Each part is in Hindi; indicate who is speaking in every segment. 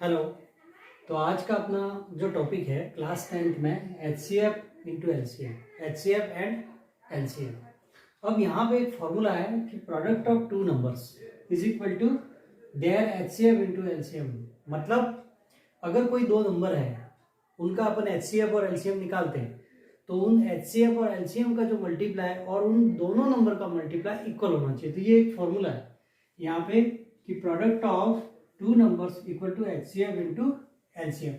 Speaker 1: हेलो। तो आज का अपना जो टॉपिक है क्लास 10th में HCF into LCM, HCF and LCM। अब यहाँ पे एक फॉर्मूला है कि product of two numbers is equal to their HCF into LCM। मतलब अगर कोई दो नंबर है उनका अपन HCF और LCM निकालते हैं तो उन HCF और LCM का जो मल्टीप्लाई और उन दोनों नंबर का मल्टीप्लाई इक्वल होना चाहिए। तो ये एक फॉर्मूला है यहाँ पे कि product of two numbers equal to HCF into LCM।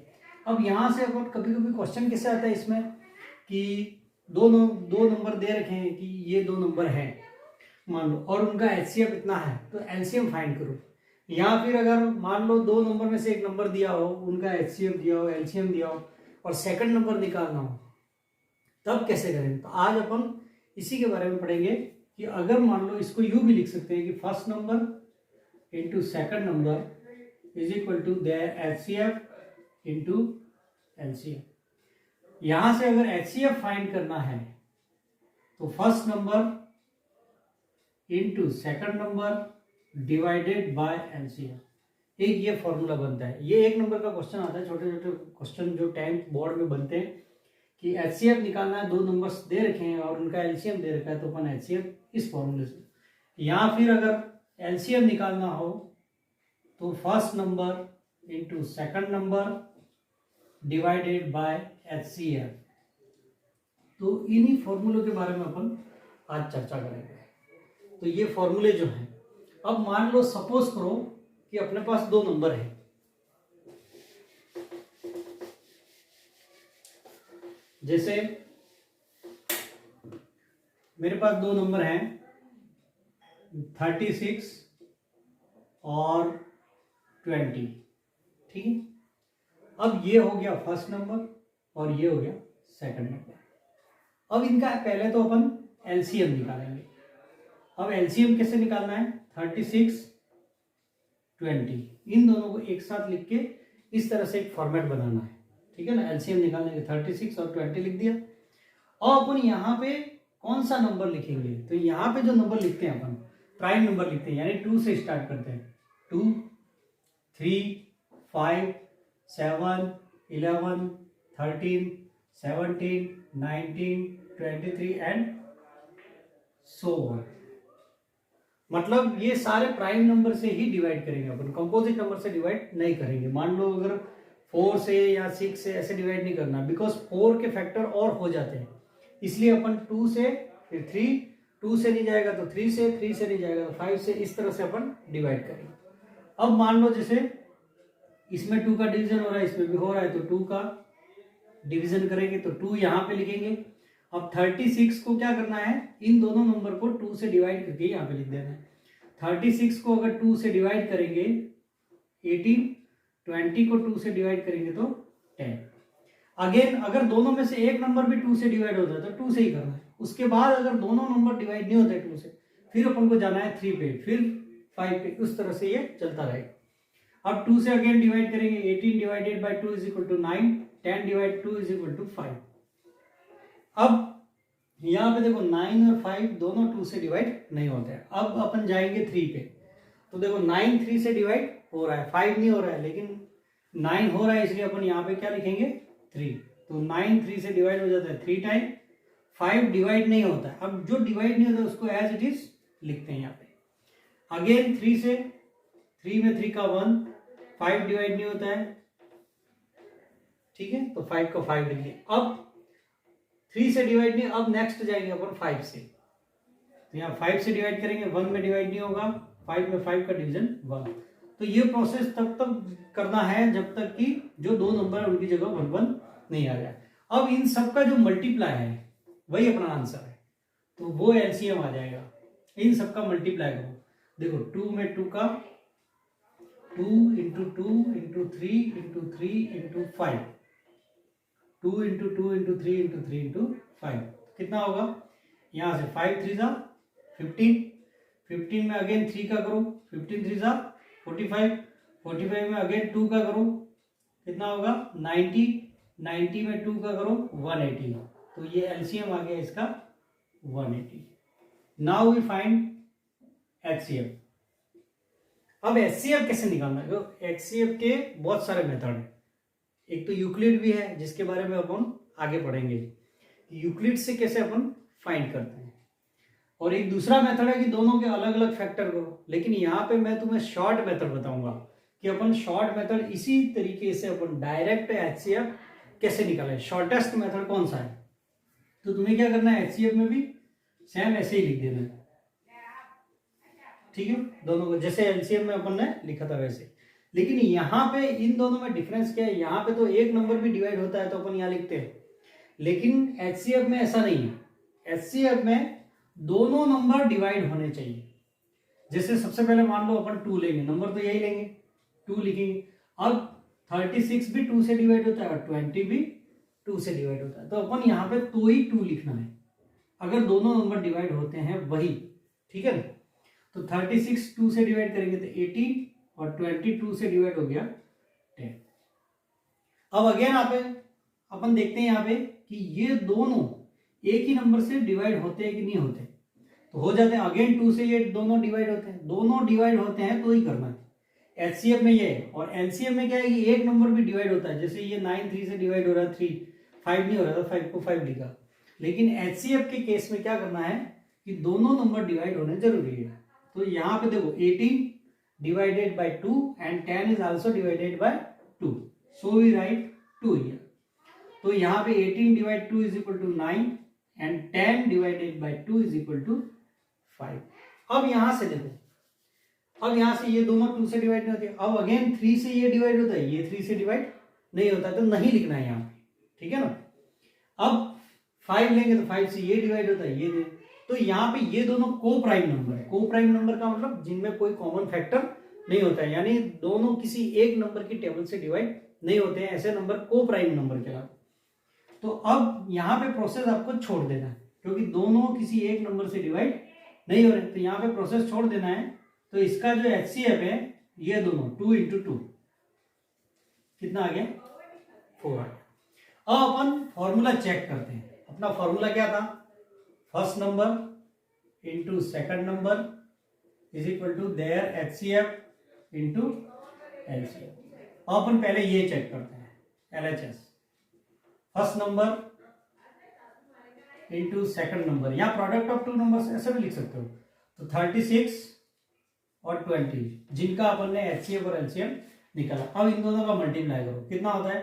Speaker 1: अब यहाँ से अपन कभी कभी क्वेश्चन कैसे आता है इसमें कि दो नंबर दे रखे हैं कि ये दो नंबर हैं मान लो और उनका HCF इतना है तो LCM फाइंड करो। या फिर अगर मान लो दो नंबर में से एक नंबर दिया हो, उनका HCF दिया हो, LCM दिया हो और सेकंड नंबर निकालना हो, तब कैसे करें। तो आज अपन इसी के बारे में पढ़ेंगे कि अगर मान लो इसको यूं भी लिख सकते हैं कि first number into second number is equal to their HCF into LCM। यहां से अगर HCF फाइंड करना है तो first number into second number divided by LCM। एक ये फॉर्मूला बनता है। ये एक नंबर का क्वेश्चन आता है, छोटे छोटे क्वेश्चन जो 10th बोर्ड में बनते हैं कि HCF निकालना है, दो नंबर्स दे रखे हैं और उनका LCM दे रखा है तो अपन HCF इस फॉर्मूले से, या फिर अगर LCM निकालना हो तो first number into second number divided bye HCF। तो इन्हीं फॉर्मूलों के बारे में अपन आज चर्चा करेंगे। तो ये फॉर्मूले जो हैं, अब मान लो सपोज करो कि अपने पास दो नंबर है, जैसे मेरे पास दो नंबर हैं 36 और 20, ठीक है। अब ये हो गया फर्स्ट नंबर और ये हो गया सेकंड नंबर। अब इनका पहले तो अपन LCM निकालेंगे। अब LCM कैसे निकालना है, 36 20 इन दोनों को एक साथ लिख के इस तरह से एक फॉर्मेट बनाना है, ठीक है ना। LCM निकालने के 36 और 20 लिख दिया। और अपन यहाँ पे कौन सा नंबर लिखेंगे, तो यहाँ पे जो नंबर लिखते हैं अपन प्राइम नंबर लिखते हैं, यानी 2 से स्टार्ट करते हैं। 2 3 5 7 11 13 17 19 23 एंड सो ऑन। मतलब ये सारे प्राइम नंबर से ही डिवाइड करेंगे अपन, कंपोजिट नंबर से डिवाइड नहीं करेंगे। मान लो अगर 4 से या 6 से ऐसे डिवाइड नहीं करना, बिकॉज 4 के फैक्टर और हो जाते हैं, इसलिए अपन 2 से फिर 3, 2 से नहीं जाएगा तो 3 से, 3 से नहीं जाएगा तो 5 से, इस तरह से अपन डिवाइड करेंगे। अब मान लो जैसे इसमें 2 का डिवीजन हो रहा है, इसमें भी हो रहा है, तो 2 का डिवीजन करेंगे तो 2 यहाँ पे लिखेंगे। अब 36 को क्या करना है, इन दोनों नंबर को 2 से डिवाइड करके यहाँ पे लिख देना है। 36 को अगर 2 से डिवाइड करेंगे 18, 20 को 2 से डिवाइड करेंगे तो 10। अगेन अगर दोनों में से एक नंबर भी 2 से डिवाइड होता है तो 2 से ही करना है। उसके बाद अगर दोनों नंबर डिवाइड नहीं होते 2 से, फिर अपन को जाना है 3 पे, फिर 5 पे, उस तरह से ये चलता रहेगा। अब 2 से अगेन डिवाइड करेंगे, 18 divided by 2 is equal to 9, 10 divide 2 is equal to 5। अब यहाँ पे देखो 9 और 5 दोनों 2 से डिवाइड नहीं होते हैं। अब अपन जाएंगे 3 पे, तो देखो 9 3 से डिवाइड हो रहा है, 5 नहीं हो रहा है, लेकिन 9 हो रहा है, इसलिए अपन यहाँ पे क्या लिखेंगे 3। तो 9 3 से डिवाइड हो जाता है 3 टाइम, 5 डिवाइड नहीं होता है। अब जो डिवाइड नहीं होता उसको एज इट इज लिखते हैं यहाँ पे। अगेन 3 से, 3 में 3 का 1, 5 डिवाइड नहीं होता है, ठीक है, तो 5 का 5 लिख दिया। अब 3 से डिवाइड नहीं, अब नेक्स्ट जाएंगे अपन 5 से, तो यहाँ 5 से डिवाइड करेंगे, 1 में डिवाइड नहीं होगा, 5 में 5 का डिवीजन 1। तो ये प्रोसेस तब तक करना है जब तक कि जो दो नंबर है उनकी जगह 1 1 नहीं आ जाए। अब इन सब का जो मल्टीप्लाई है वही अपना आंसर है, तो वो LCM आ जाएगा। इन सब का मल्टीप्लाई करो, देखो 2 में 2 का 2 into 2 into 3 into 3 into 5, 2 into 2 into 3 into 3 into 5 कितना होगा, यहाँ से 5 3 जा 15, 15 में अगेन 3 का करो, 15 3 जा 45, 45 में अगेन 2 का करो, कितना होगा 90, 90 में 2 का करो 180। तो ये LCM आ गया इसका 180। Now we find HCF। अब HCF कैसे निकालना है? HCF के बहुत सारे मेथड हैं। एक तो यूक्लिड भी है जिसके बारे में अपन आगे पढ़ेंगे, यूक्लिड से कैसे अपन फाइंड करते हैं। और एक दूसरा मेथड है कि दोनों के अलग अलग फैक्टर करो, लेकिन यहाँ पे मैं तुम्हें शॉर्ट मेथड बताऊंगा कि अपन शॉर्ट मेथड इसी तरीके से अपन डायरेक्ट HCF कैसे निकालें, शॉर्टेस्ट मेथड कौन सा है। तो तुम्हें क्या करना है, HCF में भी सेम ऐसे ही लिख देना है, ठीक है, दोनों को जैसे एलसीएम में अपन ने लिखा था वैसे। लेकिन यहाँ पे इन दोनों में डिफरेंस क्या है, यहाँ पे तो एक नंबर भी डिवाइड होता है तो अपन यहाँ लिखते हैं, लेकिन HCF में ऐसा नहीं है। HCF में दोनों नंबर डिवाइड होने चाहिए। जैसे सबसे पहले मान लो अपन 2 लेंगे, नंबर तो यही लेंगे, 2 लिखेंगे। अब 36 भी 2 से डिवाइड होता है और 20 भी 2 से डिवाइड होता है, तो अपन यहाँ पे तो ही 2 लिखना है अगर दोनों नंबर डिवाइड होते हैं वही, ठीक है ना। तो 36 2 से डिवाइड करेंगे तो 18 और 22 से डिवाइड हो गया 10। अब अगेन यहाँ पे अपन देखते हैं यहाँ पे कि ये दोनों एक ही नंबर से डिवाइड होते हैं कि नहीं होते, तो हो जाते हैं। अगेन 2 से ये दोनों डिवाइड होते हैं, दोनों डिवाइड होते हैं तो ही करना है। HCF में ये है, और LCM में क्या है कि एक नंबर भी डिवाइड होता है। जैसे ये 9 3 से डिवाइड हो रहा है, 3 5 नहीं हो रहा था, 5 को 5 लिखा। लेकिन HCF के केस में क्या करना है कि दोनों नंबर डिवाइड होने जरूरी है। तो यहाँ पे देखो 18 divided by 2 and 10 is also divided by 2, so we write 2 here. तो यहाँ पे 18 divide 2 is equal to 9 and 10 divided by 2 is equal to 5। अब यहाँ से देखो, अब यहाँ से ये दोनों 2 से डिवाइड नहीं होते। अब अगेन 3 से ये डिवाइड होता है, ये 3 से डिवाइड नहीं होता, तो नहीं लिखना है यहाँ पे, ठीक है ना। अब 5 लेंगे तो 5 से ये डिवाइड होता है, ये तो यहाँ पे ये दोनों को प्राइम नंबर है। को प्राइम नंबर का मतलब जिनमें कोई कॉमन फैक्टर नहीं होता है, यानी दोनों किसी एक नंबर की टेबल से डिवाइड नहीं होते हैं, ऐसे नंबर को प्राइम नंबर कहलाते। तो अब यहाँ पे प्रोसेस आपको छोड़ देना है, क्योंकि दोनों किसी एक नंबर से डिवाइड नहीं हो रहे, तो यहाँ पे प्रोसेस छोड़ देना है। तो इसका जो HCF है, ये दोनों 2 इंटू 2 कितना आ गया, 4 आ गया। अब अपन फॉर्मूला चेक करते हैं। अपना फॉर्मूला क्या था, first number into second number is equal to their HCF into LCF। अब अपन पहले ये चेक करते हैं, LHS, first number into second number, या प्रोडक्ट ऑफ 2 नंबर्स ऐसे भी लिख सकते हो। तो 36 और 20 जिनका अपन ने HCF और LCM निकाला। अब इन दोनों का मल्टीप्लाई करो, कितना होता है,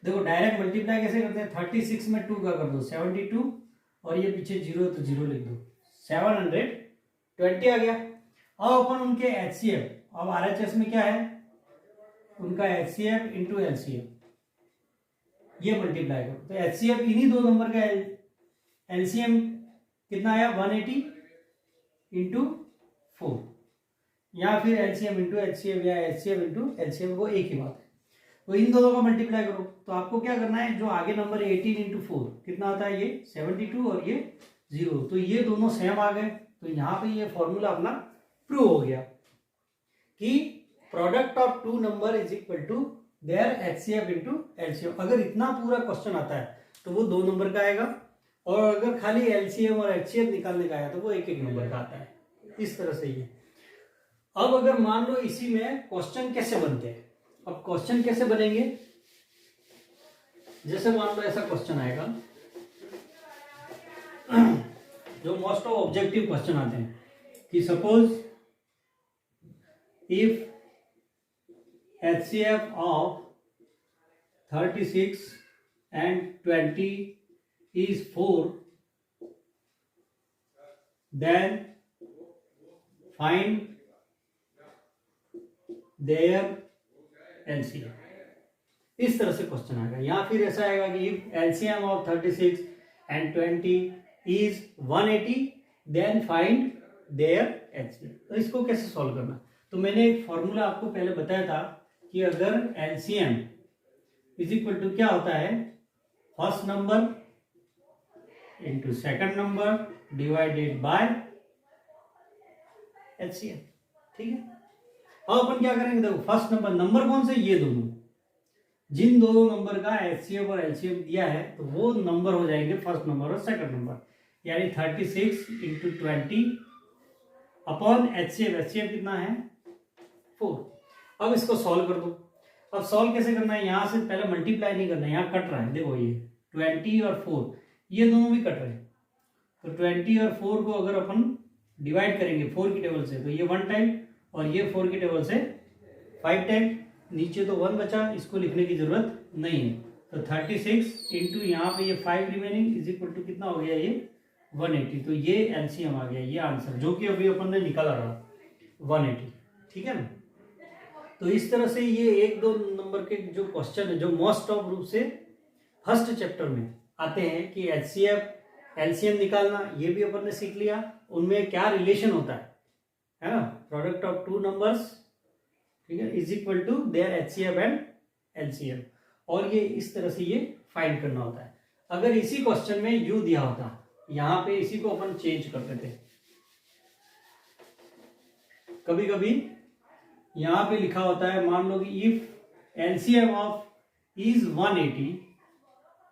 Speaker 1: देखो डायरेक्ट मल्टीप्लाई कैसे करते हैं, 36 में 2 का कर दो 72, और ये पीछे 0 तो 0 लिख दो, 720 आ गया। अब अपन उनके HCF, अब RHS में क्या है, उनका HCF इंटू LCM, ये मल्टीप्लाई करो। तो HCF इन्हीं 2 नंबर का LCM कितना आया, 180 इंटू 4, या फिर LCM इंटू HCF या HCF इंटू LCM, वो एक ही बात है। तो इन दोनों का मल्टीप्लाई करो, तो आपको क्या करना है, जो आगे नंबर 18 इंटू 4 कितना आता है, ये 72 और ये 0, तो ये दोनों सेम आ गए। तो यहाँ पे ये फॉर्मूला अपना प्रूव हो गया कि product of 2 number is equal to their HCF into LCM। अगर इतना पूरा क्वेश्चन आता है तो वो 2 नंबर का आएगा, और अगर खाली LCM और HCF निकालने का आया तो वो एक एक नंबर का आता है। इस तरह से ये। अब अगर मान लो इसी में क्वेश्चन कैसे बनते हैं, अब क्वेश्चन कैसे बनेंगे, जैसे मान लो ऐसा क्वेश्चन आएगा, जो मोस्ट ऑफ ऑब्जेक्टिव क्वेश्चन आते हैं कि suppose if HCF of 36 and 20 is 4, then find their LCM। इस तरह से क्वेश्चन आएगा। या फिर ऐसा आएगा कि if LCM of 36 and 20 is 180 then find their HCM। तो इसको कैसे सॉल्व करना, तो मैंने एक फॉर्मूला आपको पहले बताया था कि अगर LCM इज इक्वल टू क्या होता है, first number into second number divided bye HCM, ठीक है। अब अपन क्या करेंगे, देखो फर्स्ट नंबर कौन से, ये दोनों, जिन दोनों नंबर का HCF और LCM दिया है तो वो नंबर हो जाएंगे फर्स्ट नंबर और सेकंड नंबर, यानी 36 इंटू 20 अपॉन HCF कितना है 4। अब इसको सॉल्व कर दो। अब सॉल्व कैसे करना है, यहां से पहले मल्टीप्लाई नहीं करना है, यहाँ कट रहा है, देखो ये 20 और 4 ये दोनों भी कट रहे हैं। तो 20 और 4 को अगर अपन डिवाइड करेंगे 4 की टेबल से तो ये 1 टाइम, और ये 4 की टेबल से 5 टाइम, नीचे तो 1 बचा, इसको लिखने की जरूरत नहीं है। तो 36 इंटू यहाँ पे ये 5 रिमेनिंग इज इक्वल टू कितना हो गया, ये 180। तो ये एलसीएम आ गया, ये आंसर जो कि अभी अपन ने निकाला रहा 180। ठीक है ना। तो इस तरह से ये 1-2 नंबर के जो क्वेश्चन है जो मोस्ट ऑफ रूप से फर्स्ट चैप्टर में आते हैं कि एचसीएफ एलसीएम निकालना, ये भी अपन ने सीख लिया, उनमें क्या रिलेशन होता है ना, प्रोडक्ट ऑफ टू नंबर्स, ठीक है, is equal to their HCF and LCM, और ये इस तरह से ये फाइंड करना होता है। अगर इसी क्वेश्चन में यू दिया होता, यहां पे इसी को अपन चेंज करते थे, कभी कभी यहां पे लिखा होता है, मान लो कि if LCM of is 180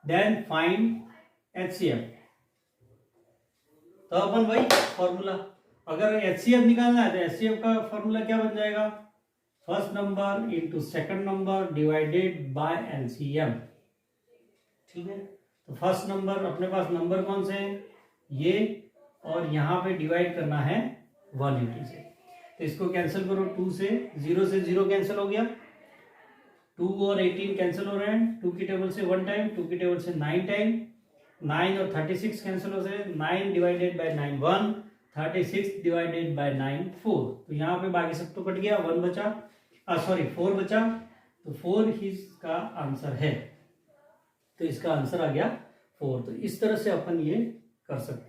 Speaker 1: then find HCF, तो अपन वही फॉर्मूला, अगर एचसीएफ निकालना है तो एचसीएफ का फॉर्मूला क्या बन जाएगा, first number into second number divided bye LCM. ठीक है, तो फर्स्ट नंबर अपने पास नंबर कौन से है, ये, और यहां पे डिवाइड करना है 180 से, तो इसको कैंसिल करो, 2 से 0 कैंसिल हो गया, 2 और 18 कैंसिल हो रहे हैं, 2 की टेबल से 1 टाइम, 2 की टेबल से 9 टाइम, 9 और 36 कैंसिल हो रहे हैं, 9 डिवाइडेड बाय 9 1, 36 डिवाइडेड बाय 9 4। तो यहाँ पे बाकी सब तो कट गया, 1 बचा, 4 बचा, तो 4 इसका आंसर है, तो इसका आंसर आ गया 4। तो इस तरह से अपन ये कर सकते हैं।